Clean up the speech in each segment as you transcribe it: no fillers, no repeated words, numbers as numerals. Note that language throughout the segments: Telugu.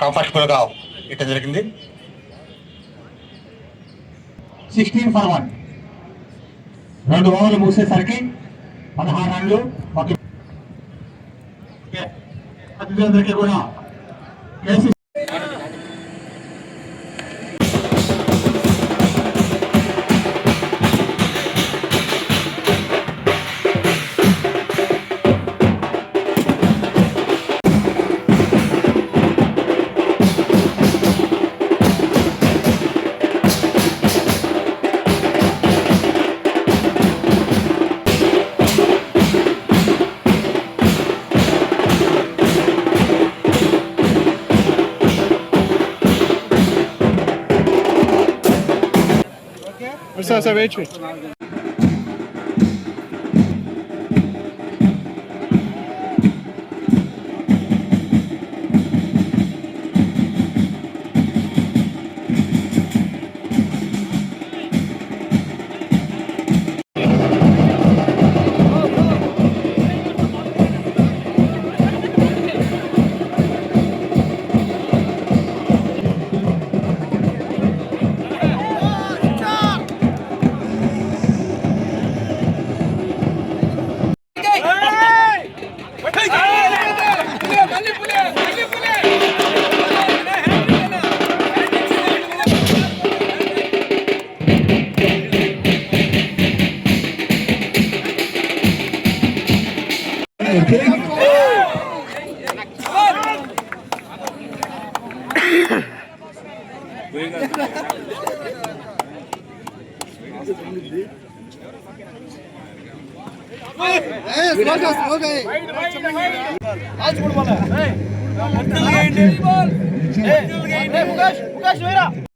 కంఫర్టబుల్గా ఇవ్వడం జరిగింది. 16 for 1. 2 ఓవర్లు ముగిసేసరికి 16 రన్లు. అతిథులందరికీ కూడా Essa vez,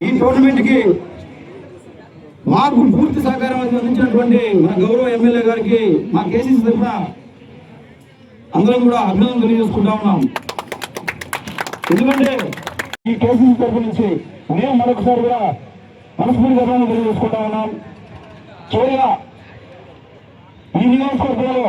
ఈ టోర్నమెంట్ కి మాకు పూర్తి సహకారం అందించినటువంటి మా గౌరవ ఎమ్మెల్యే గారికి మా కేసీసీ తరఫున అందరం కూడా అభినందనలు తెలియజేసుకుంటా ఉన్నాం. ఎందుకంటే ఈ కేసీసీ తరఫు నుంచి మేము మరొకసారి కూడా మనస్ఫూర్తి అభినందనలు తెలియజేసుకుంటా ఉన్నాం. చివరిగా ఈ నియోజకవర్గంలో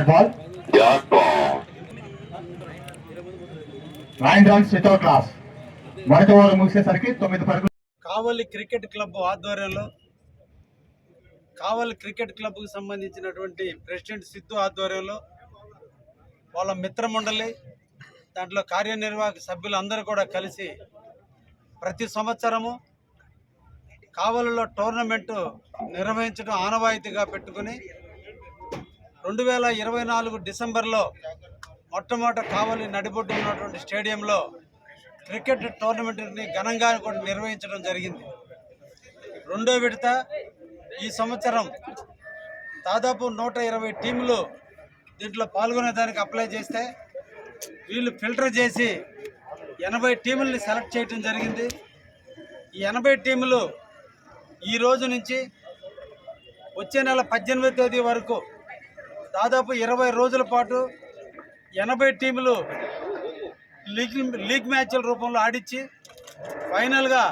ball. 9 runs without loss. మొదటి ఓవర్ ముగిసేసరికి 9 పరుగులు. కావలి క్రికెట్ క్లబ్ ఆధ్వర్యంలో కావలి క్రికెట్ క్లబ్కు సంబంధించినటువంటి ప్రెసిడెంట్ సిద్ధు ఆధ్వర్యంలో వాళ్ళ మిత్రమండలి దాంట్లో కార్యనిర్వాహక సభ్యులు అందరూ కూడా కలిసి ప్రతి సంవత్సరము కావలిలో టోర్నమెంటు నిర్వహించడం ఆనవాయితీగా పెట్టుకుని 2024 డిసెంబర్లో మొట్టమొదట కావలి నడిబొడ్డు ఉన్నటువంటి స్టేడియంలో క్రికెట్ టోర్నమెంట్ని ఘనంగా కూడా నిర్వహించడం జరిగింది. రెండో విడత ఈ సంవత్సరం దాదాపు 120 టీములు దీంట్లో పాల్గొనేదానికి అప్లై చేస్తే వీళ్ళు ఫిల్టర్ చేసి 80 టీముల్ని సెలెక్ట్ చేయడం జరిగింది. ఈ 80 టీములు ఈ రోజు నుంచి వచ్చే నెల 18వ తేదీ వరకు దాదాపు 20 రోజుల పాటు 80 టీములు లీగ్ మ్యాచ్ల రూపంలో ఆడించి ఫైనల్గా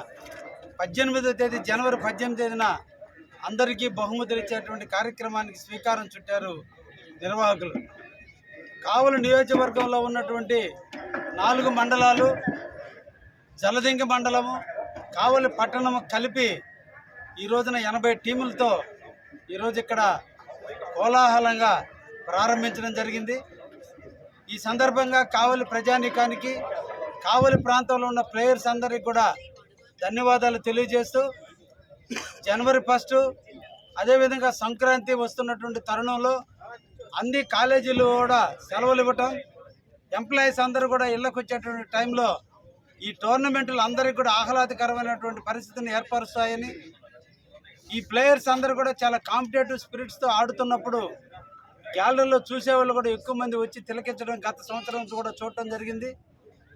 18వ తేదీ జనవరి 18వ తేదీన అందరికీ బహుమతులు ఇచ్చేటువంటి కార్యక్రమానికి శ్రీకారం చుట్టారు నిర్వాహకులు. కావలి నియోజకవర్గంలో ఉన్నటువంటి 4 మండలాలు, జలదింగ మండలము, కావలి పట్టణము కలిపి ఈ రోజున 80 టీములతో ఈరోజు ఇక్కడ కోలాహలంగా ప్రారంభించడం జరిగింది. ఈ సందర్భంగా కావలి ప్రజానీకానికి, కావలి ప్రాంతంలో ఉన్న ప్లేయర్స్ అందరికీ కూడా ధన్యవాదాలు తెలియజేస్తూ జనవరి 1 అదేవిధంగా సంక్రాంతి వస్తున్నటువంటి తరుణంలో అన్ని కాలేజీలు కూడా సెలవులు ఇవ్వటం, ఎంప్లాయీస్ అందరూ కూడా ఇళ్లకు వచ్చేటువంటి టైంలో ఈ టోర్నమెంట్లు అందరికీ కూడా ఆహ్లాదకరమైనటువంటి పరిస్థితిని ఏర్పరుస్తాయని, ఈ ప్లేయర్స్ అందరూ కూడా చాలా కాంపిటేటివ్ స్పిరిట్స్తో ఆడుతున్నప్పుడు గ్యాలరీలో చూసేవాళ్ళు కూడా ఎక్కువ మంది వచ్చి తిలకించడం గత సంవత్సరం కూడా చూడటం జరిగింది.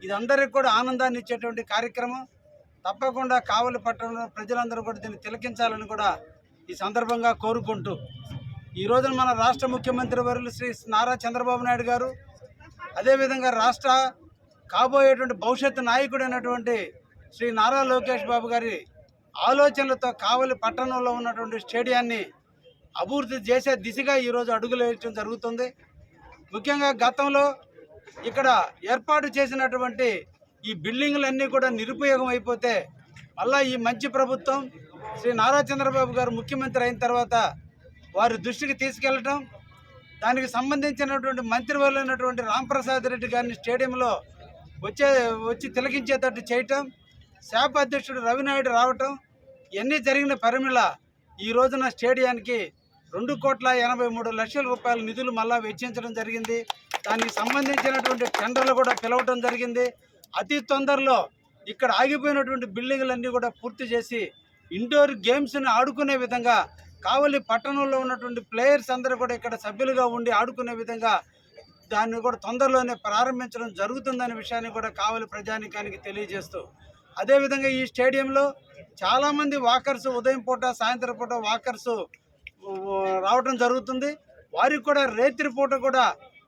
ఇది అందరికీ కూడా ఆనందాన్ని ఇచ్చేటువంటి కార్యక్రమం. తప్పకుండా కావలి పట్టణంలో ప్రజలందరూ కూడా దీన్ని తిలకించాలని కూడా ఈ సందర్భంగా కోరుకుంటూ, ఈ రోజున మన రాష్ట్ర ముఖ్యమంత్రి వర్యులు శ్రీ నారా చంద్రబాబు నాయుడు గారు అదేవిధంగా రాష్ట్ర కాబోయేటువంటి భవిష్యత్తు నాయకుడు అయినటువంటి శ్రీ నారా లోకేష్ బాబు గారి ఆలోచనలతో కావలి పట్టణంలో ఉన్నటువంటి స్టేడియాన్ని అభివృద్ధి చేసే దిశగా ఈరోజు అడుగులు వేయడం జరుగుతుంది. ముఖ్యంగా గతంలో ఇక్కడ ఏర్పాటు చేసినటువంటి ఈ బిల్డింగులన్నీ కూడా నిరుపయోగం అయిపోతే మళ్ళా ఈ మంచి ప్రభుత్వం శ్రీ నారా చంద్రబాబు గారు ముఖ్యమంత్రి అయిన తర్వాత వారి దృష్టికి తీసుకెళ్లటం, దానికి సంబంధించినటువంటి మంత్రివర్యులైనటువంటి రాంప్రసాద్ రెడ్డి గారిని స్టేడియంలో వచ్చి తిలకించేటట్టు చేయటం, శాప్ అధ్యక్షుడు రవినాయుడు రావటం, ఇవన్నీ జరిగిన పరిమిళ ఈ రోజున స్టేడియానికి 2,83,00,000 రూపాయల నిధులు మళ్ళా వెచ్చించడం జరిగింది. దానికి సంబంధించినటువంటి టెండర్లు కూడా పిలవటం జరిగింది. అతి తొందరలో ఇక్కడ ఆగిపోయినటువంటి బిల్డింగులన్నీ కూడా పూర్తి చేసి ఇండోర్ గేమ్స్ని ఆడుకునే విధంగా కావలి పట్టణంలో ఉన్నటువంటి ప్లేయర్స్ అందరూ కూడా ఇక్కడ సభ్యులుగా ఉండి ఆడుకునే విధంగా దాన్ని కూడా తొందరలోనే ప్రారంభించడం జరుగుతుందనే విషయాన్ని కూడా కావలి ప్రజానికానికి తెలియజేస్తూ, అదేవిధంగా ఈ స్టేడియంలో చాలామంది వాకర్స్ ఉదయం పూట సాయంత్రం పూట వాకర్స్ రావడం జరుగుతుంది. వారికి కూడా రాత్రి పూట కూడా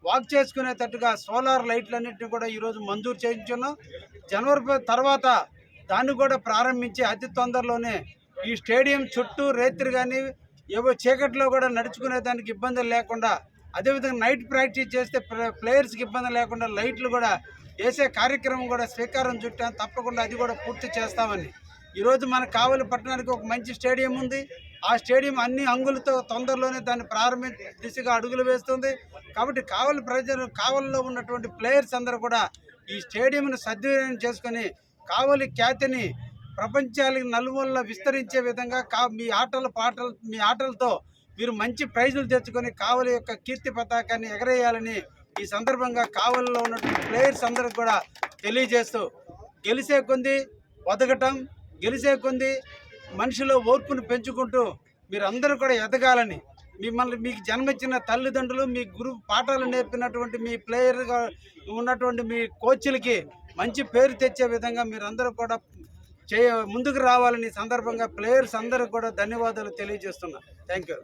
వాక్ చేసుకునేటట్టుగా సోలార్ లైట్లన్నింటినీ కూడా ఈరోజు మంజూరు చేయించున్నాం. జనవరి తర్వాత దాన్ని కూడా ప్రారంభించి అతి తొందరలోనే ఈ స్టేడియం చుట్టూ రాత్రి కానీ ఏవో చీకట్లో కూడా నడుచుకునే దానికి ఇబ్బందులు లేకుండా, అదేవిధంగా నైట్ ప్రాక్టీస్ చేస్తే ప్లేయర్స్కి ఇబ్బంది లేకుండా లైట్లు కూడా వేసే కార్యక్రమం కూడా శ్రీకారం చుట్టాం. తప్పకుండా అది కూడా పూర్తి చేస్తామని ఈరోజు మన కావలి పట్టణానికి ఒక మంచి స్టేడియం ఉంది. ఆ స్టేడియం అన్ని అంగులతో తొందరలోనే దాన్ని ప్రారంభించే దిశగా అడుగులు వేస్తుంది. కాబట్టి కావలి ప్రజలు, కావలిలో ఉన్నటువంటి ప్లేయర్స్ అందరూ కూడా ఈ స్టేడియంను సద్వినియోగం చేసుకొని కావలి ఖ్యాతిని ప్రపంచానికి నలుమూలలా విస్తరించే విధంగా మీ ఆటలతో మీరు మంచి ప్రైజులు తెచ్చుకొని కావలి యొక్క కీర్తి పతాకాన్ని ఎగరేయాలని ఈ సందర్భంగా కావలిలో ఉన్నటువంటి ప్లేయర్స్ అందరికి కూడా తెలియజేస్తూ, గెలిచే కొద్దీ వదగటం, గెలిచే కొద్దీ మనిషిలో ఓర్పును పెంచుకుంటూ మీరందరూ కూడా ఎదగాలని, మీకు జన్మించిన తల్లిదండ్రులు, మీ గురు పాఠాలు నేర్పినటువంటి మీ ప్లేయర్గా ఉన్నటువంటి మీ కోచ్లకి మంచి పేరు తెచ్చే విధంగా మీరందరూ కూడా ముందుకు రావాలని సందర్భంగా ప్లేయర్స్ అందరూ కూడా ధన్యవాదాలు తెలియజేస్తున్నా. Thank you.